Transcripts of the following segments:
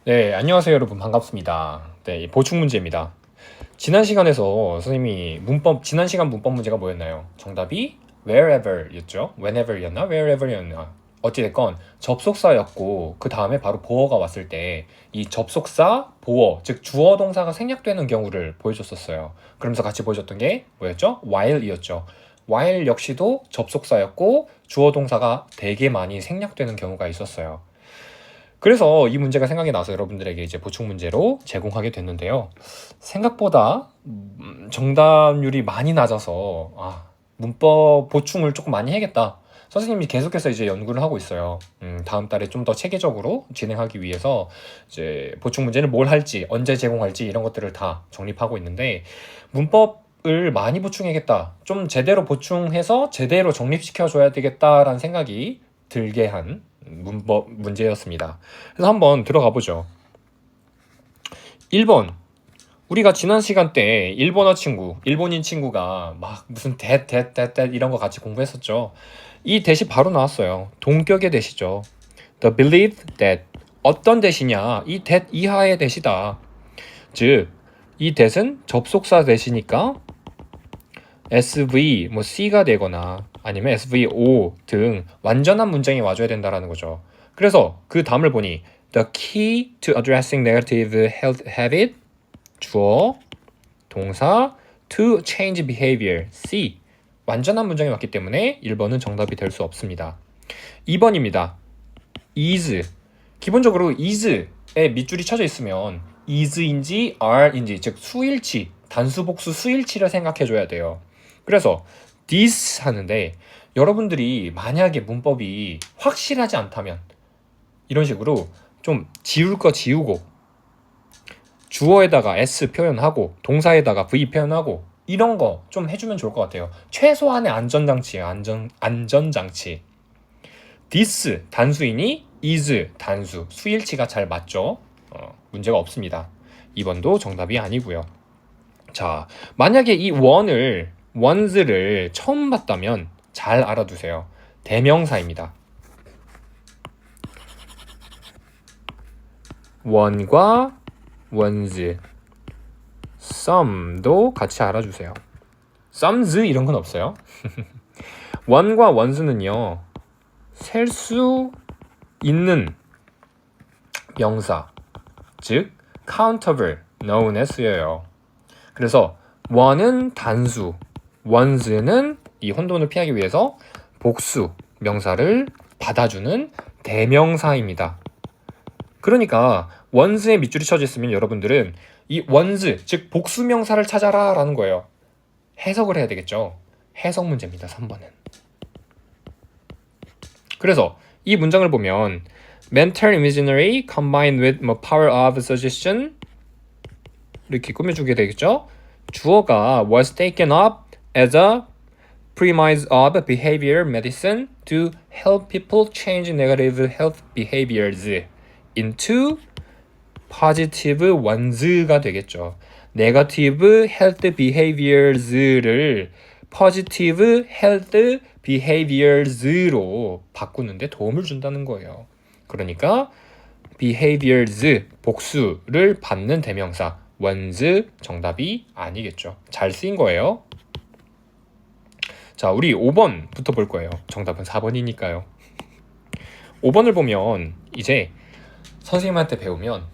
네, 안녕하세요 여러분 반갑습니다. 네, 보충 문제입니다. 지난 시간에서 선생님이 지난 시간 문법 문제가 뭐였나요? 정답이 wherever였죠. whenever였나? wherever였나? 어찌됐건 접속사였고 그 다음에 바로 보어가 왔을 때 이 접속사, 보어, 즉 주어 동사가 생략되는 경우를 보여줬었어요. 그러면서 같이 보여줬던 게 뭐였죠? while이었죠. while 역시도 접속사였고 주어 동사가 되게 많이 생략되는 경우가 있었어요. 그래서 이 문제가 생각이 나서 여러분들에게 이제 보충 문제로 제공하게 됐는데요. 생각보다 정답률이 많이 낮아서 문법 보충을 조금 많이 해야겠다. 선생님이 계속해서 이제 연구를 하고 있어요. 다음 달에 좀 더 체계적으로 진행하기 위해서 이제 보충 문제를 뭘 할지, 언제 제공할지 이런 것들을 다 정립하고 있는데 문법을 많이 보충해야겠다. 좀 제대로 보충해서 제대로 정립시켜줘야 되겠다라는 생각이 들게 한 문법 문제였습니다. 그래서 한번 들어가 보죠. 1번. 우리가 지난 시간 때 일본인 친구가 막 무슨 이런 거 같이 공부했었죠. 이 대시 바로 나왔어요. 동격의 대시죠. The belief that 어떤 대시냐? 이 that 이하의 대시다. 즉, 이 that은 접속사 대시니까 SV, C가 되거나 아니면 SVO 등 완전한 문장이 와줘야 된다라는 거죠. 그래서 그 다음을 보니 The key to addressing negative health habit 주어, 동사 to change behavior C 완전한 문장이 왔기 때문에 1번은 정답이 될 수 없습니다. 2번입니다. is 기본적으로 is에 밑줄이 쳐져 있으면 is인지 are인지 즉 수일치 단수 복수 수일치를 생각해 줘야 돼요. 그래서 this 하는데 여러분들이 만약에 문법이 확실하지 않다면 이런 식으로 좀 지울 거 지우고 주어에다가 s 표현하고 동사에다가 v 표현하고 이런 거 좀 해주면 좋을 것 같아요. 최소한의 안전장치예요. 안전장치. this 단수이니 is 단수 수일치가 잘 맞죠? 문제가 없습니다. 2번도 정답이 아니고요. 자, 만약에 이 ones를 처음 봤다면 잘 알아두세요. 대명사입니다. one과 ones, some도 같이 알아주세요. somes 이런 건 없어요. one과 ones는요, 셀 수 있는 명사, 즉 countable, known as 쓰여요. 그래서 one은 단수, ones는 이 혼돈을 피하기 위해서 복수, 명사를 받아주는 대명사입니다. 그러니까 ones에 밑줄이 쳐져 있으면 여러분들은 이 ones, 즉 복수 명사를 찾아라 라는 거예요. 해석을 해야 되겠죠. 해석 문제입니다. 3번은. 그래서 이 문장을 보면 mental imagery combined with power of suggestion 이렇게 꾸며주게 되겠죠. 주어가 was taken up as a premise of behavior medicine to help people change negative health behaviors into positive ones가 되겠죠. negative health behaviors를 positive health behaviors로 바꾸는데 도움을 준다는 거예요. 그러니까 behaviors 복수를 받는 대명사 ones 정답이 아니겠죠. 잘 쓰인 거예요. 자, 우리 5번부터 볼 거예요. 정답은 4번이니까요. 5번을 보면 이제 선생님한테 배우면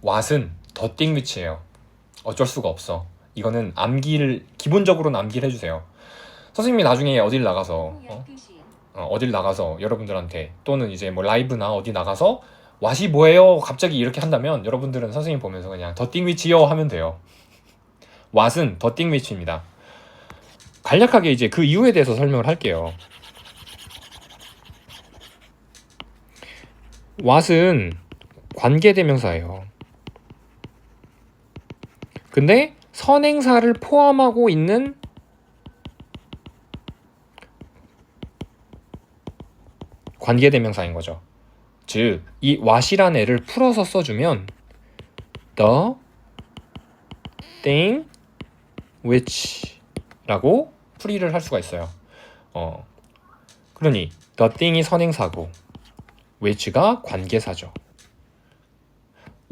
what은 더띵 위치예요. 어쩔 수가 없어. 이거는 기본적으로는 암기를 해주세요. 선생님이 나중에 어딜 나가서 어딜 나가서 여러분들한테 또는 이제 뭐 라이브나 어디 나가서 what이 뭐예요? 갑자기 이렇게 한다면 여러분들은 선생님 보면서 그냥 더띵 위치요 하면 돼요. what은 더띵 위치입니다. 간략하게 이제 그 이유에 대해서 설명을 할게요. what은 관계대명사예요. 근데 선행사를 포함하고 있는 관계대명사인 거죠. 즉, 이 what이란 애를 풀어서 써주면 the thing which 라고 풀이를 할 수가 있어요. 그러니 the thing이 선행사고 which가 관계사죠.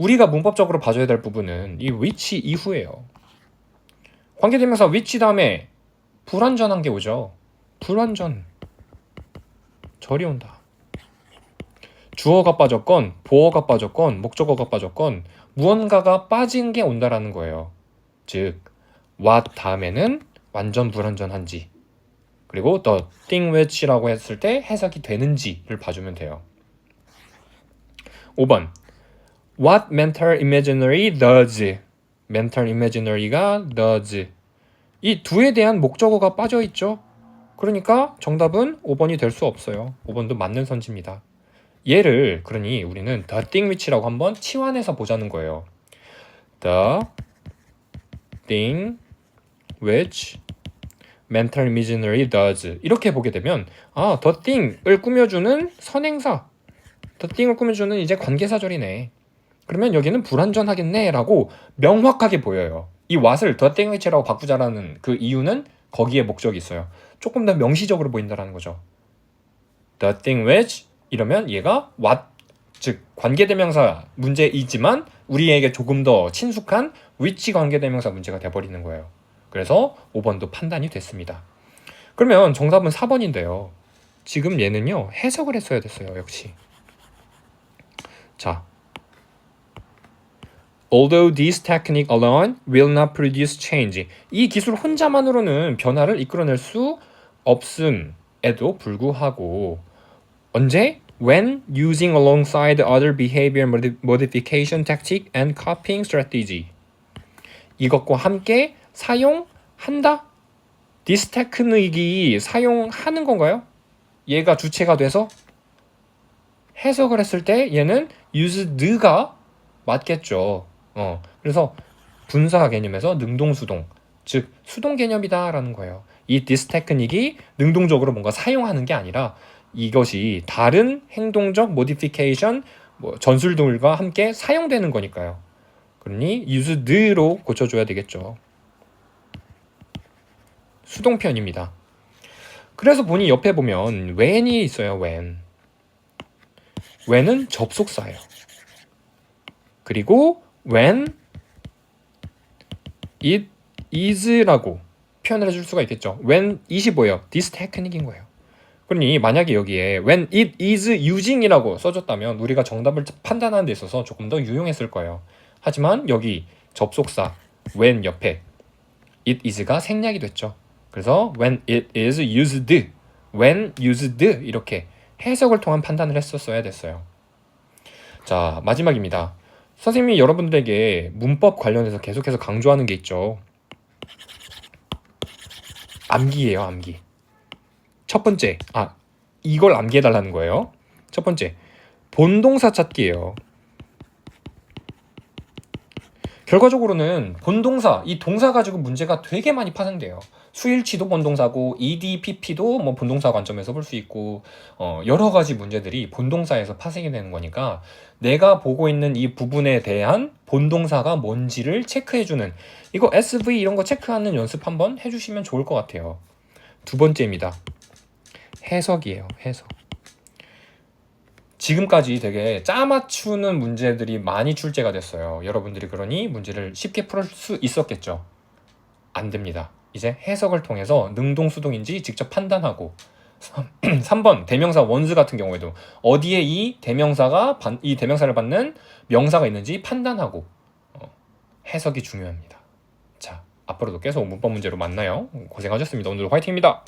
우리가 문법적으로 봐줘야 될 부분은 이 which 이후에요. 관계대명사 which 다음에 불완전한 게 오죠. 불완전. 절이 온다. 주어가 빠졌건 보어가 빠졌건 목적어가 빠졌건 무언가가 빠진 게 온다라는 거예요. 즉 what 다음에는 완전 불완전한지 그리고 the thing which라고 했을 때 해석이 되는지를 봐주면 돼요. 5번 What mental imaginary does? mental imaginary가 does. 이 두에 대한 목적어가 빠져있죠. 그러니까 정답은 5번이 될 수 없어요. 5번도 맞는 선지입니다. 얘를 그러니 우리는 the thing which라고 한번 치환해서 보자는 거예요. The thing which mental imaginary does 이렇게 보게 되면 the thing을 꾸며주는 선행사 the thing을 꾸며주는 이제 관계사절이네. 그러면 여기는 불완전하겠네 라고 명확하게 보여요. 이 what을 the thing which라고 바꾸자라는 그 이유는 거기에 목적이 있어요. 조금 더 명시적으로 보인다는 거죠. the thing which 이러면 얘가 what 즉 관계대명사 문제이지만 우리에게 조금 더 친숙한 which 관계대명사 문제가 돼버리는 거예요. 그래서 5번도 판단이 됐습니다. 그러면 정답은 4번인데요. 지금 얘는요 해석을 했어야 됐어요. 역시. 자, Although this technique alone will not produce change. 이 기술 혼자만으로는 변화를 이끌어낼 수 없음에도 불구하고 언제? When using alongside other behavior modification tactic and copying strategy. 이것과 함께 사용한다? This technique이 사용하는 건가요? 얘가 주체가 돼서 해석을 했을 때 얘는 used가 맞겠죠. 그래서 분사 개념에서 능동수동, 즉 수동 개념이다 라는 거예요. 이 this technique이 능동적으로 뭔가 사용하는 게 아니라 이것이 다른 행동적 modification, 전술들과 함께 사용되는 거니까요. 그러니 used로 고쳐줘야 되겠죠. 수동편입니다. 그래서 보니 옆에 보면 when이 있어요. when은 접속사예요. 그리고 when it is라고 표현을 해줄 수가 있겠죠. when it이 뭐예요? this technique인 거예요. 그러니 만약에 여기에 when it is using이라고 써줬다면 우리가 정답을 판단하는 데 있어서 조금 더 유용했을 거예요. 하지만 여기 접속사 when 옆에 it is가 생략이 됐죠. 그래서 when it is used, when used 이렇게 해석을 통한 판단을 했었어야 됐어요. 자, 마지막입니다. 선생님이 여러분들에게 문법 관련해서 계속해서 강조하는 게 있죠. 암기예요, 암기. 첫 번째, 이걸 암기해달라는 거예요. 첫 번째, 본동사 찾기예요. 결과적으로는 본동사, 이 동사 가지고 문제가 되게 많이 파생돼요. 수일치도 본동사고 EDPP도 뭐 본동사 관점에서 볼 수 있고 여러 가지 문제들이 본동사에서 파생이 되는 거니까 내가 보고 있는 이 부분에 대한 본동사가 뭔지를 체크해주는 이거 SV 이런 거 체크하는 연습 한번 해주시면 좋을 것 같아요. 두 번째입니다. 해석이에요. 해석. 지금까지 되게 짜맞추는 문제들이 많이 출제가 됐어요. 여러분들이 그러니 문제를 쉽게 풀 수 있었겠죠. 안 됩니다. 이제 해석을 통해서 능동수동인지 직접 판단하고 3번 대명사 원스 같은 경우에도 어디에 이 대명사를 받는 명사가 있는지 판단하고 해석이 중요합니다. 자, 앞으로도 계속 문법 문제로 만나요. 고생하셨습니다. 오늘 화이팅입니다.